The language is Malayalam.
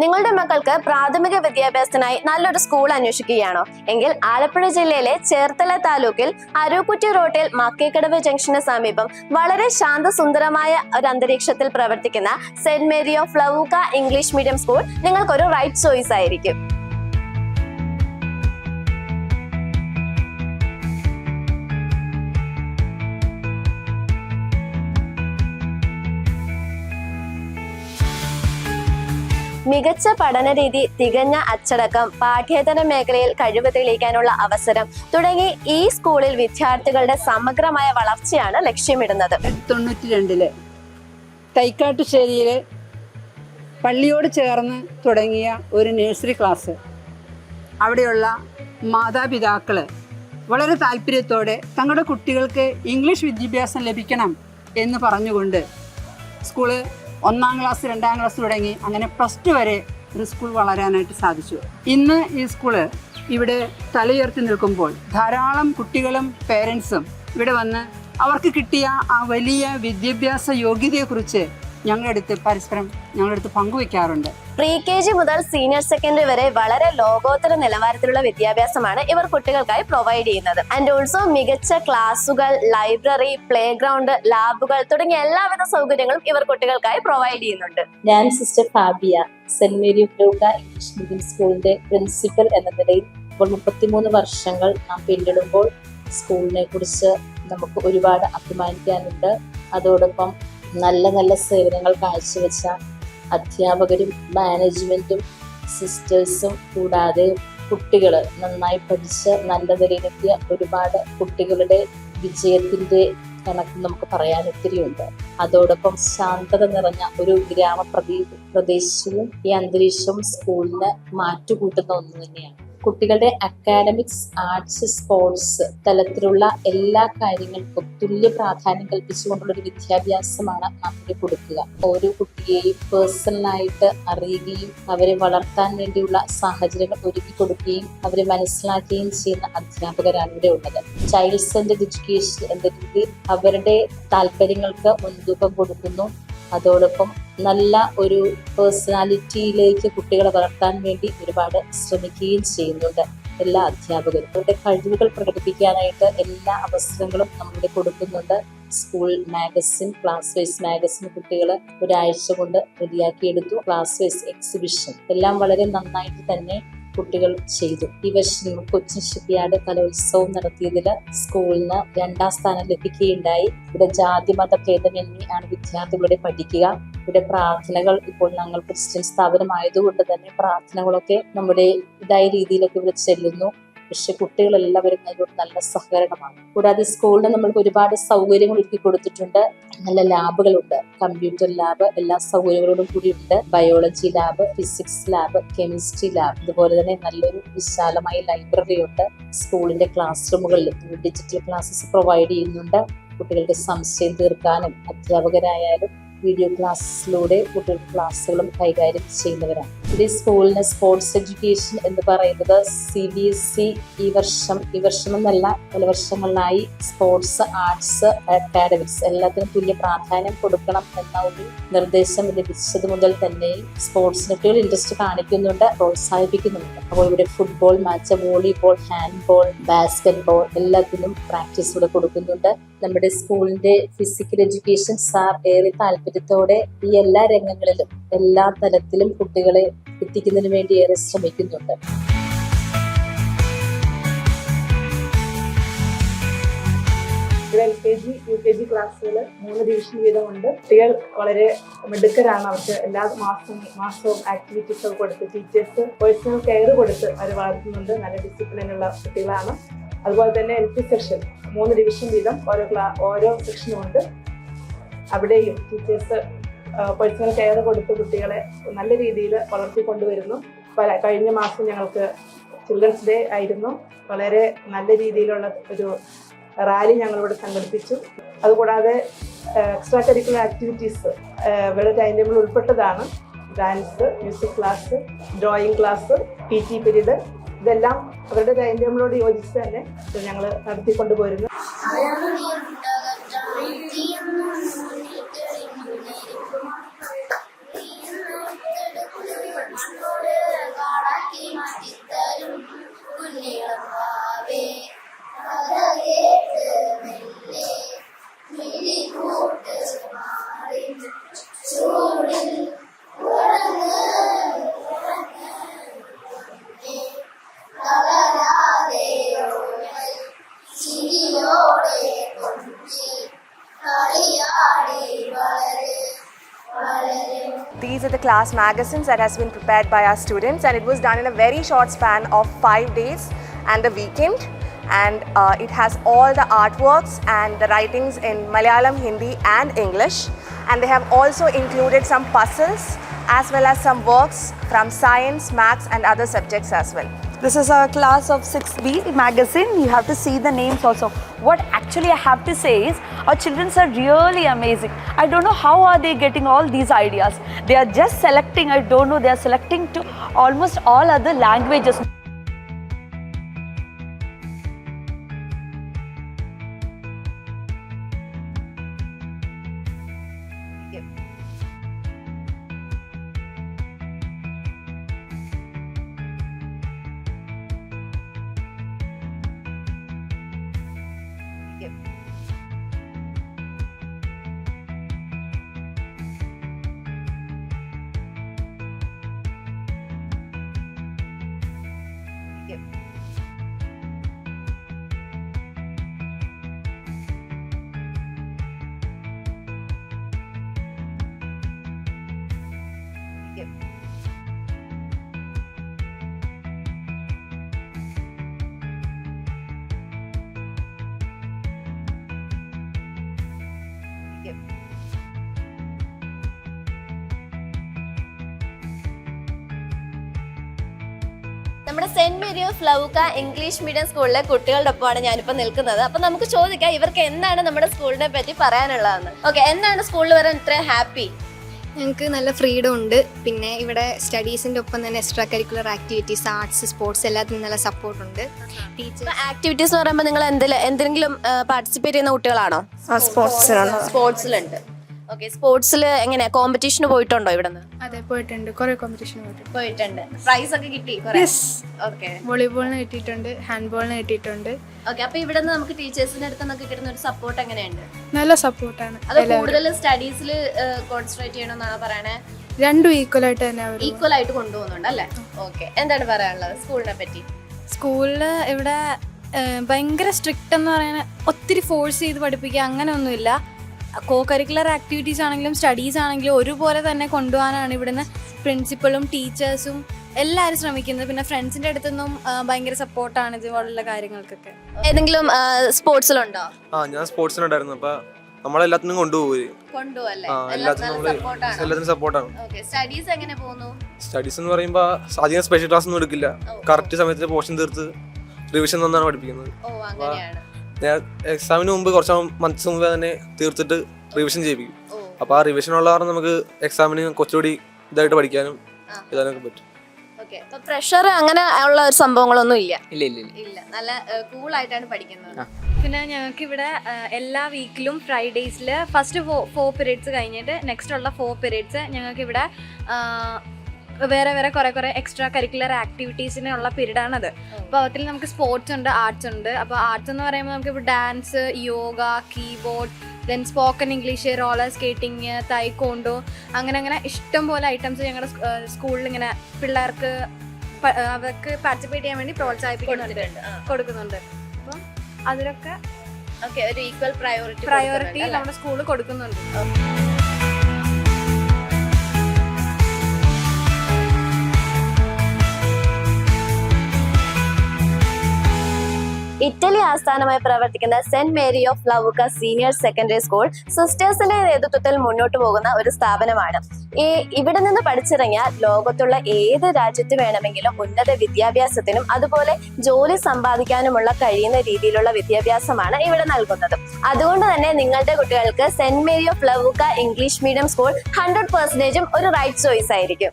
നിങ്ങളുടെ മക്കൾക്ക് പ്രാഥമിക വിദ്യാഭ്യാസത്തിനായി നല്ലൊരു സ്കൂൾ അന്വേഷിക്കുകയാണോ? എങ്കിൽ ആലപ്പുഴ ജില്ലയിലെ ചേർത്തല താലൂക്കിൽ അരൂക്കുറ്റി റോഡിൽ മക്കേക്കടവ് ജംഗ്ഷന് സമീപം വളരെ ശാന്തസുന്ദരമായ ഒരു അന്തരീക്ഷത്തിൽ പ്രവർത്തിക്കുന്ന Saint Mary of ലവൂക്ക English medium school നിങ്ങൾക്കൊരു റൈറ്റ് ചോയ്സ് ആയിരിക്കും. മികച്ച പഠനരീതി, തികഞ്ഞ അച്ചടക്കം, പാഠ്യേതര മേഖലയിൽ കഴിവ് തെളിയിക്കാനുള്ള അവസരം തുടങ്ങി ഈ സ്കൂളിൽ വിദ്യാർത്ഥികളുടെ സമഗ്രമായ വളർച്ചയാണ് ലക്ഷ്യമിടുന്നത്. 92 തൈക്കാട്ടുശ്ശേരിയിലെ പള്ളിയോട് ചേർന്ന് തുടങ്ങിയ ഒരു നഴ്സറി ക്ലാസ്, അവിടെയുള്ള മാതാപിതാക്കൾ വളരെ താല്പര്യത്തോടെ തങ്ങളുടെ കുട്ടികൾക്ക് ഇംഗ്ലീഷ് വിദ്യാഭ്യാസം ലഭിക്കണം എന്ന് പറഞ്ഞുകൊണ്ട് സ്കൂള് 1-ാം ക്ലാസ് 2-ാം ക്ലാസ് തുടങ്ങി അങ്ങനെ +2 വരെ ഒരു സ്കൂൾ വളരാനായിട്ട് സാധിച്ചു. ഇന്ന് ഈ സ്കൂള് ഇവിടെ തലയുയർത്തി നിൽക്കുമ്പോൾ ധാരാളം കുട്ടികളും പേരൻസും ഇവിടെ വന്ന് അവർക്ക് കിട്ടിയ ആ വലിയ വിദ്യാഭ്യാസ യോഗ്യതയെക്കുറിച്ച് ഞങ്ങളടുത്ത് പങ്കുവെക്കാറുണ്ട്. പ്രീ-KG മുതൽ സീനിയർ സെക്കൻഡറി വരെ വളരെ ലോകോത്തര നിലവാരത്തിലുള്ള വിദ്യാഭ്യാസമാണ് ഇവർ കുട്ടികൾക്കായി പ്രൊവൈഡ് ചെയ്യുന്നത്. ആൻഡ് ഓൾസോ മികച്ച ക്ലാസുകൾ, ലൈബ്രറി, പ്ലേ ഗ്രൗണ്ട്, ലാബുകൾ തുടങ്ങിയ എല്ലാവിധ സൗകര്യങ്ങളും ഇവർ കുട്ടികൾക്കായി പ്രൊവൈഡ് ചെയ്യുന്നുണ്ട്. ഞാൻ sister Fabia, Saint Mary of ലവൂക്ക English medium സ്കൂളിന്റെ പ്രിൻസിപ്പൽ എന്ന നിലയിൽ ഇപ്പോൾ 33 വർഷങ്ങൾ നാം പിന്നിടുമ്പോൾ സ്കൂളിനെ കുറിച്ച് നമുക്ക് ഒരുപാട് അഭിമാനിക്കാനുണ്ട്. അതോടൊപ്പം നല്ല നല്ല സേവനങ്ങൾ കാഴ്ചവെച്ച അധ്യാപകരും മാനേജ്മെന്റും സിസ്റ്റേഴ്സും കൂടാതെ കുട്ടികൾ നന്നായി പഠിച്ച് നല്ല നിലയിലെത്തിയ ഒരുപാട് കുട്ടികളുടെ വിജയത്തിന്റെ കണക്ക് നമുക്ക് പറയാൻ ഒത്തിരിയുണ്ട്. അതോടൊപ്പം ശാന്തത നിറഞ്ഞ ഒരു പ്രദേശവും ഈ അന്തരീക്ഷവും സ്കൂളിന് മാറ്റുകൂട്ടുന്ന ഒന്ന് തന്നെയാണ്. കുട്ടികളുടെ അക്കാഡമിക്സ്, ആർട്സ്, സ്പോർട്സ് തലത്തിലുള്ള എല്ലാ കാര്യങ്ങൾക്കും തുല്യ പ്രാധാന്യം കൽപ്പിച്ചുകൊണ്ടുള്ള ഒരു വിദ്യാഭ്യാസമാണ് നമ്മൾ കൊടുക്കുക. ഓരോ കുട്ടിയെയും പേഴ്സണലായിട്ട് അറിയുകയും അവരെ വളർത്താൻ വേണ്ടിയുള്ള സാഹചര്യങ്ങൾ ഒരുക്കി കൊടുക്കുകയും അവരെ മനസ്സിലാക്കുകയും ചെയ്യുന്ന അധ്യാപകരാണ് ഇവിടെ ഉള്ളത്. ചൈൽഡ് സെന്റർഡ് എഡ്യൂക്കേഷൻ എന്ന രീതിയിൽ അവരുടെ താല്പര്യങ്ങൾക്ക് മുൻതൂക്കം കൊടുക്കുന്നു. അതോടൊപ്പം നല്ല ഒരു പേഴ്സണാലിറ്റിയിലേക്ക് കുട്ടികളെ വളർത്താൻ വേണ്ടി ഒരുപാട് ശ്രമിക്കുകയും ചെയ്യുന്നുണ്ട് എല്ലാ അധ്യാപകരും. അവരുടെ കഴിവുകൾ പ്രകടിപ്പിക്കാനായിട്ട് എല്ലാ അവസരങ്ങളും നമ്മളിവിടെ കൊടുക്കുന്നുണ്ട്. School magazine, class vice magazine കുട്ടികൾ ഒരാഴ്ച കൊണ്ട് റെഡിയാക്കിയെടുത്തു. ക്ലാസ് വൈസ് എക്സിബിഷൻ എല്ലാം വളരെ നന്നായിട്ട് തന്നെ കുട്ടികൾ ചെയ്തു. ഈ വർഷം കൊച്ചിൻ ഷിപ്പ്യാർഡ് കലോത്സവം നടത്തിയതിൽ സ്കൂളിന് 2ാം സ്ഥാനം ലഭിക്കുകയുണ്ടായി. ഇവിടെ ജാതി മത ഭേദമന്യേ ആണ് വിദ്യാർത്ഥികളുടെ പഠിക്കുക. ഇവിടെ പ്രാർത്ഥനകൾ, ഇപ്പോൾ ഞങ്ങൾ ക്രിസ്ത്യൻ സ്ഥാപനമായതുകൊണ്ട് തന്നെ പ്രാർത്ഥനകളൊക്കെ നമ്മുടെ ഇതായ രീതിയിലൊക്കെ ഇവിടെ ചെല്ലുന്നു. പക്ഷെ കുട്ടികളെല്ലാവരും അതിനോട് നല്ല സഹകരണമാണ്. കൂടാതെ സ്കൂളിന് നമ്മൾക്ക് ഒരുപാട് സൗകര്യങ്ങൾ ഒരുക്കി കൊടുത്തിട്ടുണ്ട്. നല്ല ലാബുകളുണ്ട്, കമ്പ്യൂട്ടർ ലാബ് എല്ലാ സൗകര്യങ്ങളോടും കൂടിയുണ്ട്. Biology lab, physics lab, chemistry lab, അതുപോലെ തന്നെ നല്ലൊരു വിശാലമായ ലൈബ്രറി ഉണ്ട്. സ്കൂളിന്റെ ക്ലാസ് റൂമുകളിൽ ഡിജിറ്റൽ ക്ലാസ്സസ് പ്രൊവൈഡ് ചെയ്യുന്നുണ്ട്. കുട്ടികൾക്ക് സംശയം തീർക്കാനും അധ്യാപകരായാലും വീഡിയോ ക്ലാസ്സിലൂടെ കുട്ടികളുടെ ക്ലാസ്സുകളും കൈകാര്യം ചെയ്യുന്നവരാണ്. ഇത് സ്കൂളിന് സ്പോർട്സ് എഡ്യൂക്കേഷൻ എന്ന് പറയുന്നത് CBSE ഈ വർഷം എന്നല്ല പല വർഷങ്ങളിലായി സ്പോർട്സ്, ആർട്സ്, അക്കാഡമിക്സ് എല്ലാത്തിനും തുല്യ പ്രാധാന്യം കൊടുക്കണം എന്ന ഒരു നിർദ്ദേശം ലഭിച്ചത് മുതൽ തന്നെ സ്പോർട്സിന് കുട്ടികൾ ഇൻട്രസ്റ്റ് കാണിക്കുന്നുണ്ട്, പ്രോത്സാഹിപ്പിക്കുന്നുണ്ട്. അപ്പോൾ ഇവിടെ football match, volleyball, handball, basketball എല്ലാത്തിനും പ്രാക്ടീസ് ഇവിടെ കൊടുക്കുന്നുണ്ട്. നമ്മുടെ സ്കൂളിന്റെ ഫിസിക്കൽ എഡ്യൂക്കേഷൻ സാർ ഏറെ താല്പര്യത്തോടെ ഈ എല്ലാ രംഗങ്ങളിലും എല്ലാ തലത്തിലും കുട്ടികളെ എത്തിക്കുന്നതിന് വേണ്ടി ഏറെ ശ്രമിക്കുന്നുണ്ട്. LKG, UKG ക്ലാസ്സുകൾ 3 ഡിവിഷൻ വീതമുണ്ട്. കുട്ടികൾ വളരെ മിടുക്കരാണ്. അവർക്ക് എല്ലാ മാസവും ആക്ടിവിറ്റീസ് ഒക്കെ കൊടുത്ത് ടീച്ചേഴ്സ് പേഴ്സണൽ കെയർ കൊടുത്ത് അവർ വളർത്തുന്നുണ്ട്. നല്ല ഡിസിപ്ലിനുള്ള കുട്ടികളാണ്. അതുപോലെ തന്നെ LP സെക്ഷൻ 3 ഡിവിഷൻ വീതം ഓരോ സെക്ഷനും ഉണ്ട്. അവിടെയും ടീച്ചേഴ്സ് പേഴ്സണൽ കെയർ കൊടുത്ത് കുട്ടികളെ നല്ല രീതിയിൽ വളർത്തിക്കൊണ്ടുവരുന്നു. കഴിഞ്ഞ മാസം ഞങ്ങൾക്ക് ചിൽഡ്രൻസ് ഡേ ആയിരുന്നു. വളരെ നല്ല രീതിയിലുള്ള ഒരു റാലി ഞങ്ങളിവിടെ സംഘടിപ്പിച്ചു. അതുകൂടാതെ എക്സ്ട്രാ കരിക്കുലർ ആക്ടിവിറ്റീസ് ഇവിടെ ടൈം ടേബിൾ ഉൾപ്പെട്ടതാണ്. Dance, music class, drawing class, PT period ഇതെല്ലാം അവരുടെ ടൈം ടേബിളോട് യോജിച്ച് തന്നെ ഞങ്ങൾ നടത്തിക്കൊണ്ടുപോരുന്നു. These are the class magazines that has been prepared by our students, and it was done in a very short span of 5 days and a weekend. And it has all the artworks and the writings in Malayalam, Hindi and English. And they have also included some puzzles as well as some works from science, maths and other subjects as well. This is a class of 6B magazine. You have to see the names also. What actually I have to say is our children are really amazing. I don't know how are they getting all these ideas. They are just selecting, I don't know, they are selecting to almost all other languages. നമ്മുടെ Saint Mary of Leuca English medium സ്കൂളിലെ കുട്ടികളുടെ ഒപ്പമാണ് ഞാനിപ്പോൾ നിൽക്കുന്നത്. അപ്പൊ നമുക്ക് ചോദിക്കാം ഇവർക്ക് എന്താണ് നമ്മുടെ സ്കൂളിനെ പറ്റി പറയാനുള്ളതെന്ന്. ഓക്കെ, എന്താണ് സ്കൂളിൽ വരാൻ ഇത്രയും ഹാപ്പി? ഞങ്ങൾക്ക് നല്ല ഫ്രീഡം ഉണ്ട്. പിന്നെ ഇവിടെ സ്റ്റഡീസിൻ്റെ ഒപ്പം തന്നെ extra curricular activities, arts, sports എല്ലാത്തിനും നല്ല സപ്പോർട്ടുണ്ട്. ടീച്ചർ ആക്ടിവിറ്റീസ് എന്ന് പറയുമ്പോൾ നിങ്ങൾ എന്തെങ്കിലും പാർട്ടിസിപ്പേറ്റ് ചെയ്യുന്ന കുട്ടികളാണോ? സ്പോർട്സിലുണ്ട്. ഓക്കെ, സ്പോർട്സിൽ എങ്ങനെയാ കോമ്പറ്റീഷന് പോയിട്ടുണ്ടോ ഇവിടെ നിന്ന്? അതെ, പോയിട്ടുണ്ട്. കുറെ കോമ്പറ്റീഷൻ പോയിട്ടുണ്ട്. പ്രൈസ് ഒക്കെ കിട്ടി? ഓക്കെ, വോളിബോളിന് കിട്ടിയിട്ടുണ്ട്, ഹാൻഡ്ബോളിന് കിട്ടിയിട്ടുണ്ട്. ഓക്കെ, അപ്പൊ ഇവിടെ നിന്ന് നമുക്ക് ടീച്ചേഴ്സിന്റെ അടുത്ത് നിന്നൊക്കെ കിട്ടുന്ന ഒരു സപ്പോർട്ട് എങ്ങനെയുണ്ട്? നല്ല സപ്പോർട്ടാണ്. അത് കൂടുതൽ സ്റ്റഡീസിൽ കോൺസെൻട്രേറ്റ് ചെയ്യണമെന്നാണ് പറയണേ? രണ്ടും ഈക്വൽ ആയിട്ട് തന്നെ ഈക്വൽ ആയിട്ട് കൊണ്ടുപോകുന്നുണ്ട് അല്ലേ? ഓക്കെ, എന്താണ് പറയാനുള്ളത് സ്കൂളിനെ പറ്റി? സ്കൂളില് ഇവിടെ ഭയങ്കര സ്ട്രിക്റ്റ് എന്ന് പറയാൻ ഒത്തിരി ഫോഴ്സ് ചെയ്ത് പഠിപ്പിക്കുക അങ്ങനെയൊന്നുമില്ല. കോ കരിക്കുലർ ആക്ടിവിറ്റീസ് ആണെങ്കിലും സ്റ്റഡീസ് ആണെങ്കിലും ഒരുപോലെ തന്നെ കൊണ്ടുപോകാനാണ് ഇവിടുന്ന് പ്രിൻസിപ്പളും ടീച്ചേഴ്സും എല്ലാവരും ശ്രമിക്കുന്നത്. പിന്നെ ഫ്രണ്ട്സിന്റെ അടുത്തുനിന്നും ഭയങ്കര സപ്പോർട്ടാണ് ഇതുപോലുള്ള കാര്യങ്ങൾക്കൊക്കെ. ഏതെങ്കിലും സ്പോർട്സിലുണ്ടോ? ഞാൻ സ്പോർട്സിനുണ്ടായിരുന്നു. അപ്പൊ നമ്മളെല്ലാത്തിനും കൊണ്ടുപോകും. എല്ലാത്തിനും സപ്പോർട്ടാണ്. സ്റ്റഡീസ് എങ്ങനെ പോകുന്നു? സ്റ്റഡീസ് എന്ന് പറയുമ്പോ അധികം സ്പെഷ്യൽ ക്ലാസ് ഒന്നും എടുക്കില്ല. കറക്റ്റ് സമയത്ത് പോർഷൻ തീർത്ത് റിവിഷൻ തന്നാണ് പഠിപ്പിക്കുന്നത്. ഞാൻ എക്സാമിന് മുമ്പ് കുറച്ച് മന്ത്സ് മുമ്പ് തന്നെ തീർത്തിട്ട് റിവിഷൻ ചെയ്യിപ്പിക്കും. അപ്പൊ ആ റിവിഷനുള്ള കാരണം നമുക്ക് എക്സാമിന് കുറച്ചുകൂടി ഇതായിട്ട് പഠിക്കാനും ഇതാനൊക്കെ പറ്റും. പ്രഷർ അങ്ങനെ ഉള്ള ഒരു സംഭവങ്ങളൊന്നും ഇല്ല. ഇല്ല, നല്ല കൂളായിട്ടാണ് പഠിക്കുന്നത്. പിന്നെ ഞങ്ങൾക്ക് ഇവിടെ എല്ലാ വീക്കിലും ഫ്രൈഡേസിൽ ഫസ്റ്റ് 4 പീരീഡ്സ് കഴിഞ്ഞിട്ട് നെക്സ്റ്റ് ഉള്ള 4 പീരീഡ്സ് ഞങ്ങൾക്ക് ഇവിടെ വേറെ വേറെ കുറേ എക്സ്ട്രാ കരിക്കുലർ ആക്ടിവിറ്റീസിനുള്ള പീരീഡാണത്. അപ്പോൾ അതിൽ നമുക്ക് സ്പോർട്സ് ഉണ്ട്, ആർട്സ് ഉണ്ട്. അപ്പോൾ ആർട്സ് എന്ന് പറയുമ്പോൾ നമുക്ക് ഇപ്പോൾ dance, yoga, keyboard, then spoken English, roller skating, taekwondo, അങ്ങനെ ഇഷ്ടം പോലെ ഐറ്റംസ് ഞങ്ങളുടെ സ്കൂളിൽ ഇങ്ങനെ പിള്ളേർക്ക് അവർക്ക് പാർട്ടിസിപ്പേറ്റ് ചെയ്യാൻ വേണ്ടി കൊടുക്കുന്നുണ്ട്. അപ്പം അതിലൊക്കെ ഒരു ഈക്വൽ പ്രയോറിറ്റി നമ്മുടെ സ്കൂളിൽ കൊടുക്കുന്നുണ്ട്. ഇറ്റലി ആസ്ഥാനമായി പ്രവർത്തിക്കുന്ന Saint Mary of Leuca senior secondary school സിസ്റ്റേഴ്സിന്റെ നേതൃത്വത്തിൽ മുന്നോട്ട് പോകുന്ന ഒരു സ്ഥാപനമാണ്. ഇവിടെ നിന്ന് പഠിച്ചിറങ്ങിയാൽ ലോകത്തുള്ള ഏത് രാജ്യത്ത് വേണമെങ്കിലും ഉന്നത വിദ്യാഭ്യാസത്തിനും അതുപോലെ ജോലി സമ്പാദിക്കാനുമുള്ള കഴിയുന്ന രീതിയിലുള്ള വിദ്യാഭ്യാസമാണ് ഇവിടെ നൽകുന്നത്. അതുകൊണ്ട് തന്നെ നിങ്ങളുടെ കുട്ടികൾക്ക് Saint Mary of Leuca English medium school 100% ഒരു റൈറ്റ് ചോയ്സ് ആയിരിക്കും.